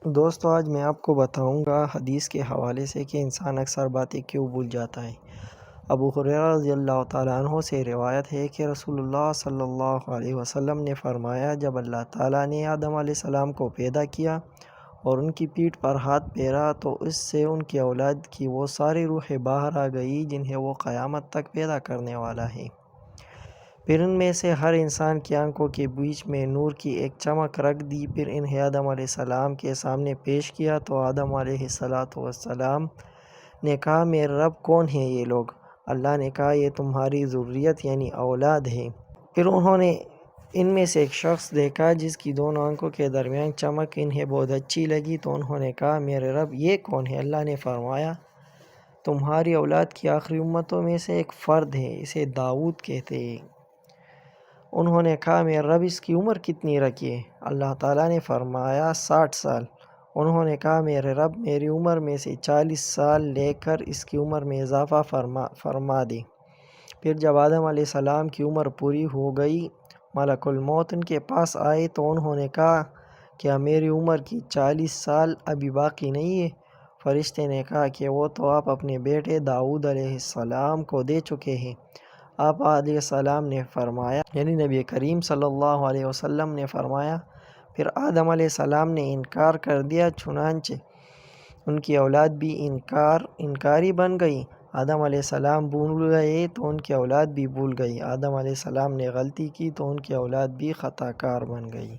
دوستو آج میں آپ کو بتاؤں گا حدیث کے حوالے سے کہ انسان اکثر باتیں کیوں بھول جاتا ہے۔ ابو ہریرہ رضی اللہ تعالیٰ عنہ سے روایت ہے کہ رسول اللہ صلی اللہ علیہ وسلم نے فرمایا، جب اللہ تعالیٰ نے آدم علیہ السلام کو پیدا کیا اور ان کی پیٹھ پر ہاتھ پھیرا تو اس سے ان کی اولاد کی وہ ساری روحیں باہر آ گئی جنہیں وہ قیامت تک پیدا کرنے والا ہے۔ پھر ان میں سے ہر انسان کی آنکھوں کے بیچ میں نور کی ایک چمک رکھ دی۔ پھر انہیں آدم علیہ السلام کے سامنے پیش کیا تو آدم علیہ السلام نے کہا، میرے رب کون ہیں یہ لوگ؟ اللہ نے کہا، یہ تمہاری ذریت یعنی اولاد ہے۔ پھر انہوں نے ان میں سے ایک شخص دیکھا جس کی دونوں آنکھوں کے درمیان چمک انہیں بہت اچھی لگی تو انہوں نے کہا، میرے رب یہ کون ہے؟ اللہ نے فرمایا، تمہاری اولاد کی آخری امتوں میں سے ایک فرد ہے، اسے داؤد کہتے ہیں۔ انہوں نے کہا، میرے رب اس کی عمر کتنی رکھی ہے؟ اللہ تعالیٰ نے فرمایا، 60 سال۔ انہوں نے کہا، میرے رب میری عمر میں سے 40 سال لے کر اس کی عمر میں اضافہ فرما دے۔ پھر جب آدم علیہ السلام کی عمر پوری ہو گئی، ملک الموت ان کے پاس آئے تو انہوں نے کہا، کیا میری عمر کی 40 سال ابھی باقی نہیں ہے؟ فرشتے نے کہا کہ وہ تو آپ اپنے بیٹے داؤد علیہ السلام کو دے چکے ہیں۔ آپ علیہ السلام نے فرمایا، یعنی نبی کریم صلی اللہ علیہ وسلم نے فرمایا، پھر آدم علیہ السلام نے انکار کر دیا، چنانچہ ان کی اولاد بھی انکاری بن گئی۔ آدم علیہ السلام بھول گئے تو ان کی اولاد بھی بھول گئی۔ آدم علیہ السلام نے غلطی کی تو ان کی اولاد بھی خطا کار بن گئی۔